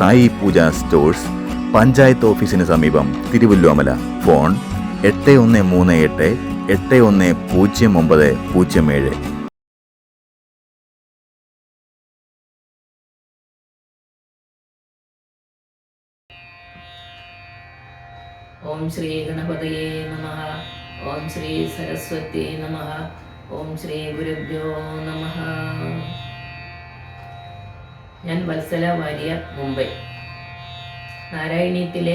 സായി പൂജ stores, panchayat ഓഫീസിന് സമീപം, Thiruvilwamala. Phone 8138810907. ഓം ശ്രീ ഗണപതയേ നമഃ. ഓം ശ്രീ സരസ്വതി നമഃ. ഓം ശ്രീ ഗുരുഭ്യോ നമഃ. ഞാൻ വത്സല വാര്യർ, മുംബൈ. നാരായണീയത്തിലെ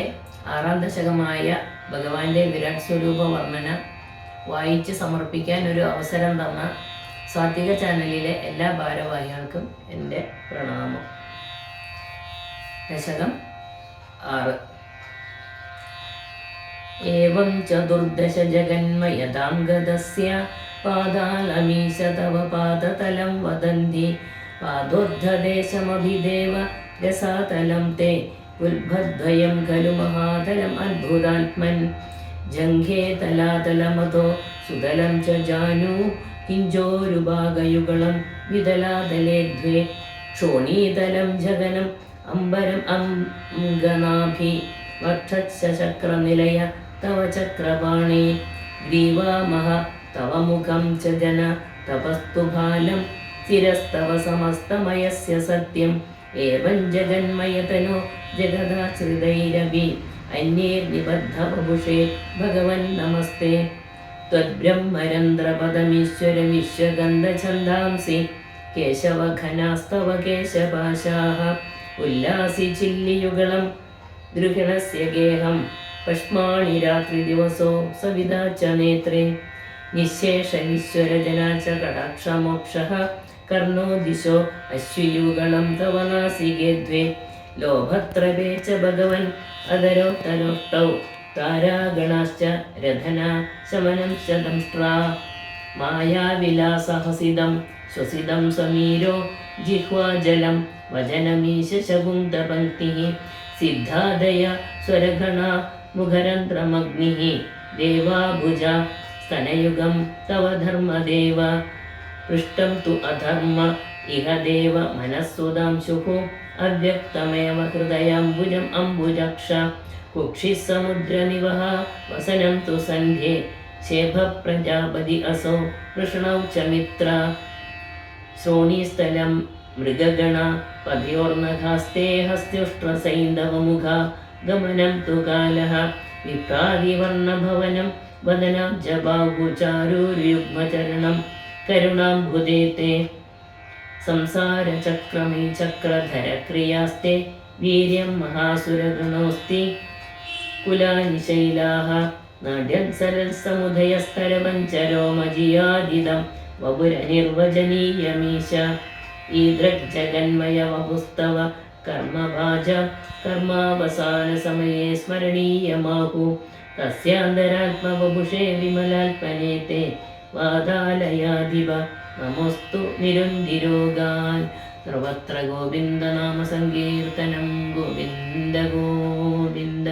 6ാം ദശകമായ ഭഗവാന്റെ വിരാട് സ്വരൂപ വർണ്ണന വായിച്ച് സമർപ്പിക്കാൻ ഒരു അവസരം തന്ന സാത്വിക ചാനലിലെ എല്ലാ ഭാരവാഹികൾക്കും എൻ്റെ പ്രണാമം. ദശകം 6. ഏവം ചതുർദശ ജഗന്മയതാംഗതസ്യ പാദാലമീശ തവ പാദതലം വദന്തി പാദോദ്ധദേശമഭിദേവ രസാതലം തേ ഉത്ഭദ്വയം ഖലു മഹാതലം അദ്ഭുതാത്മൻ ജംഘേ തലാതലമതോ സുതലം ച ജാനു കിഞ്ചോരുഭാഗയുഗളം വിതലാതലേ ദ്വേ ക്ഷോണീതലം ജഗനം അംബരം അംഗനാഭി വക്ഷശ്ചക്രനിലയ തവ ചക്രപാണി ഗ്രീവാമഹ തവ മുഖം ച ജന തപസ്തു ബാലം സ്ഥിരസ്തവ സമസ്തമയസ്യ സത്യം ഏവം ജഗന്മയതനോ ജഗദാശ്രിതൈരപി അന്യേർനിബദ്ധവപുഷേ ഭഗവൻ നമസ്തേ ത്വദ്ബ്രഹ്മരന്ധ്രപദമീശ്വരവിശ്വഗന്ധഛന്ദാംസി കേശവഘനാസ്തവ കേശപാശാഃ ഉല്ലാസി ചില്ലിയുഗളം ദൃഹിണസ്യ ഗേഹം പഷ്മാണി രാത്രി ദിവസോ സവിതാ ച നേത്രേ നിശേഷനീശ്വരജനാ ച കടാക്ഷമോക്ഷഃ കർണോ ദിശോ അശ്വയുഗളം തവ നാസികേ ദ്വേ ലോഭത്രപേ ച ഭഗവൻ അധരോത്തരോഷ്ടൗ താരാഗണാശ്ച രഥനാ ശമനം ച ദംഷ്ട്രാ മായാവിലാസഹസിതം ശ്വസിതം സമീരോ ജിഹ്വാജലം വചനമീശ ശകുന്തപങ്ക്തിഃ സിദ്ധാദയ സ്വരഗണ മുഖരന്ധ്രമഗ്നിഃ ദേവാഭുജ സ്തനയുഗം തവ ധർമ്മദേവ പൃഷ്ടം തു അധർമ്മ ഇഹ ദേവ മനസ്സുദാംശുഃ അവ്യക്തമേവ ഹൃദയാംബുജം അംബുജക്ഷ കുക്ഷിഃ സമുദ്രനിവഹ വസനം തു സന്ധ്യേ ശേഭ പ്രജാപതി അസോ വൃഷ്ണൗ ച മിത്ര ശ്രോണീസ്ഥലം മൃഗഗണ പദ്യോർനഖാസ്തേ ഹസ്ത്യുഷ്ട്രസൈന്ധവമുഖ ഗമനം തു കാലഃ വിപ്രാതിവർണഭവനം വദനാബ്ജ ബാഹുചാരുര്യുഗ്മചരണം കരുണാംബുദേ തേ സംസാരചക്രമേ ചക്രധരക്രിയാസ്തേ വീര്യം മഹാസുരഗണോസ്തി കുലാനി ശൈലാഃ നാട്യം സരൽസമുദയസ്തരപഞ്ചരോമജിയാദിദം വപുരനിർവചനീയമീശ ഈദൃഗ്ജഗന്മയ വപുസ്തവ കർമ്മഭാജ കർമാവസാനസമയേ സ്മരണീയമാഹു തസ്യാന്തരാത്മവപുഷേ വിമലാത്മനേ തേ വാതാലയാധിപ നമോസ്തു നിരുന്തിരോഗാൻ. സർവത്ര ഗോവിന്ദനാമ സങ്കീർത്തനം. ഗോവിന്ദ ഗോവിന്ദ.